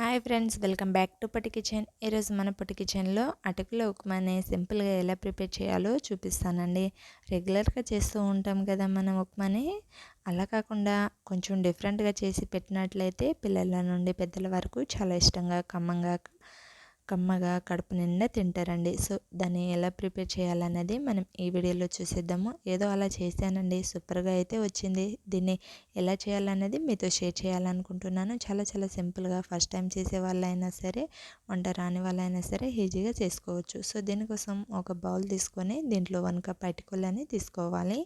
Hi friends, welcome back to పట్టి kitchen. ఈరోజు మన పట్టి కిచెన్లో అటుకుల ఉప్మాని సింపుల్గా ఎలా ప్రిపేర్ చేయాలో చూపిస్తానండి. రెగ్యులర్గా చేస్తూ ఉంటాం కదా మనం ఉప్మాని, అలా కాకుండా కొంచెం డిఫరెంట్గా చేసి పెట్టినట్లయితే పిల్లల నుండి పెద్దల వరకు చాలా ఇష్టంగా కమ్మగా కడుపు నిండా తింటారండి. సో దాన్ని ఎలా ప్రిపేర్ చేయాలన్నది మనం ఈ వీడియోలో చూసేద్దాము. ఏదో అలా చేశానండి, సూపర్గా అయితే వచ్చింది. దీన్ని ఎలా చేయాలన్నది మీతో షేర్ చేయాలనుకుంటున్నాను. చాలా చాలా సింపుల్గా ఫస్ట్ టైం చేసే వాళ్ళైనా సరే, వంట రాని వాళ్ళైనా సరే ఈజీగా చేసుకోవచ్చు. సో దీనికోసం ఒక బౌల్ తీసుకొని దీంట్లో 1 కప్ అటుకులని తీసుకోవాలి.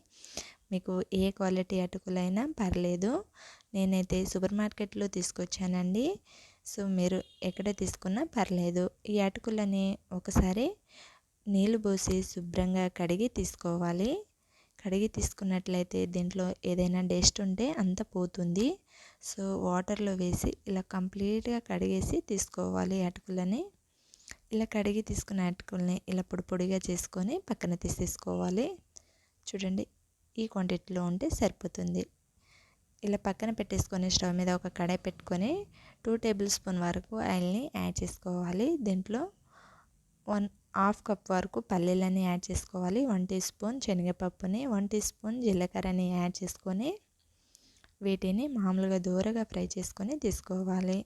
మీకు ఏ క్వాలిటీ అటుకులైనా పర్లేదు. నేనైతే సూపర్ మార్కెట్లో తీసుకొచ్చానండి. సో మీరు ఎక్కడ తీసుకున్నా పర్లేదు. ఈ అటుకులని ఒకసారి నీళ్ళు పోసి శుభ్రంగా కడిగి తీసుకోవాలి. కడిగి తీసుకున్నట్లయితే దీంట్లో ఏదైనా డస్ట్ ఉంటే అంత పోతుంది. సో వాటర్లో వేసి ఇలా కంప్లీట్గా కడిగేసి తీసుకోవాలి అటుకులని. ఇలా కడిగి తీసుకున్న అటుకుల్ని ఇలా పొడి పొడిగా చేసుకొని పక్కన తీసేసుకోవాలి. చూడండి, ఈ క్వాంటిటీలో ఉంటే సరిపోతుంది. ఇలా పక్కన పెట్టేసుకొని స్టవ్ మీద ఒక కడాయి పెట్టుకొని 2 టేబుల్ స్పూన్ వరకు ఆయిల్ని యాడ్ చేసుకోవాలి. దీంట్లో 1/2 కప్ వరకు పల్లీలని యాడ్ చేసుకోవాలి. 1 టీ స్పూన్ శనగపప్పుని, 1 టీ స్పూన్ జీలకర్రని యాడ్ చేసుకొని వీటిని మామూలుగా దూరగా ఫ్రై చేసుకొని తీసుకోవాలి.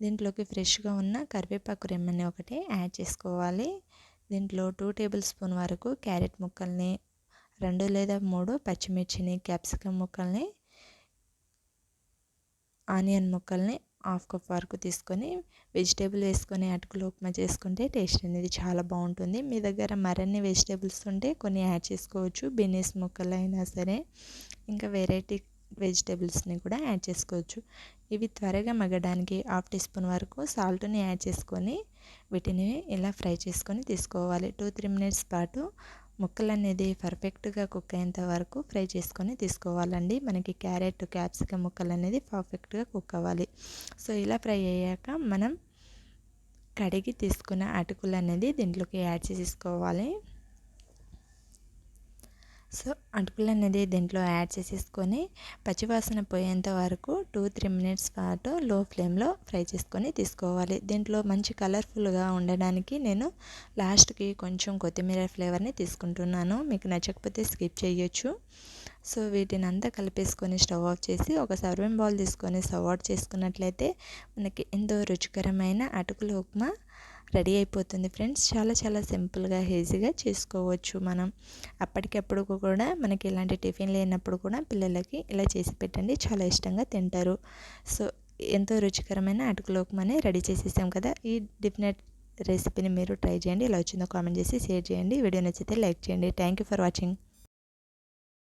దీంట్లోకి ఫ్రెష్గా ఉన్న కరివేపాకు రెమ్మని ఒకటి యాడ్ చేసుకోవాలి. దీంట్లో 2 టేబుల్ స్పూన్ వరకు క్యారెట్ ముక్కల్ని, 2 లేదా 3 పచ్చిమిర్చిని, క్యాప్సికమ్ ముక్కల్ని, ఆనియన్ ముక్కల్ని 1/2 కప్ వరకు తీసుకొని వెజిటేబుల్ వేసుకొని అటుకులు ఉప్మా చేసుకుంటే టేస్ట్ అనేది చాలా బాగుంటుంది. మీ దగ్గర మరిన్ని వెజిటేబుల్స్ ఉంటే కొన్ని యాడ్ చేసుకోవచ్చు. బీనీస్ ముక్కలు అయినా సరే, ఇంకా వెరైటీ వెజిటేబుల్స్ని కూడా యాడ్ చేసుకోవచ్చు. ఇవి త్వరగా మగ్గడానికి 1/2 టీ స్పూన్ వరకు సాల్ట్ని యాడ్ చేసుకొని వీటిని ఇలా ఫ్రై చేసుకొని తీసుకోవాలి. 2-3 మినిట్స్ పాటు ముక్కలు అనేది పర్ఫెక్ట్గా కుక్ అయ్యేంత వరకు ఫ్రై చేసుకొని తీసుకోవాలండి. మనకి క్యారెట్, క్యాప్సికమ్ ముక్కలు అనేది పర్ఫెక్ట్గా కుక్ అవ్వాలి. సో ఇలా ఫ్రై అయ్యాక మనం కడిగి తీసుకున్న అటుకులు అనేది దీంట్లోకి యాడ్ చేసేసుకోవాలి. సో అటుకులు అనేది దీంట్లో యాడ్ చేసేసుకొని పచ్చివాసన పోయేంత వరకు 2-3 మినిట్స్ పాటు లో ఫ్లేమ్లో ఫ్రై చేసుకొని తీసుకోవాలి. దీంట్లో మంచి కలర్ఫుల్గా ఉండడానికి నేను లాస్ట్కి కొంచెం కొత్తిమీర ఫ్లేవర్ని తీసుకుంటున్నాను. మీకు నచ్చకపోతే స్కిప్ చేయొచ్చు. సో వీటిని అంతా కలిపేసుకొని స్టవ్ ఆఫ్ చేసి ఒక సర్వింగ్ బౌల్ తీసుకొని సర్వ్ అవుట్ చేసుకున్నట్లయితే మనకి ఎంతో రుచికరమైన అటుకుల ఉప్మా రెడీ అయిపోతుంది ఫ్రెండ్స్. చాలా చాలా సింపుల్గా ఈజీగా చేసుకోవచ్చు మనం. అప్పటికప్పుడు కూడా మనకి ఇలాంటి టిఫిన్ లేనప్పుడు కూడా పిల్లలకి ఇలా చేసి పెట్టండి, చాలా ఇష్టంగా తింటారు. సో ఎంతో రుచికరమైన అటుకుల ఉప్మాని రెడీ చేసేసాం కదా. ఈ డిఫరెంట్ రెసిపీని మీరు ట్రై చేయండి. ఎలా వచ్చిందో కామెంట్ చేసి షేర్ చేయండి. వీడియో నచ్చితే లైక్ చేయండి. Thank you for watching.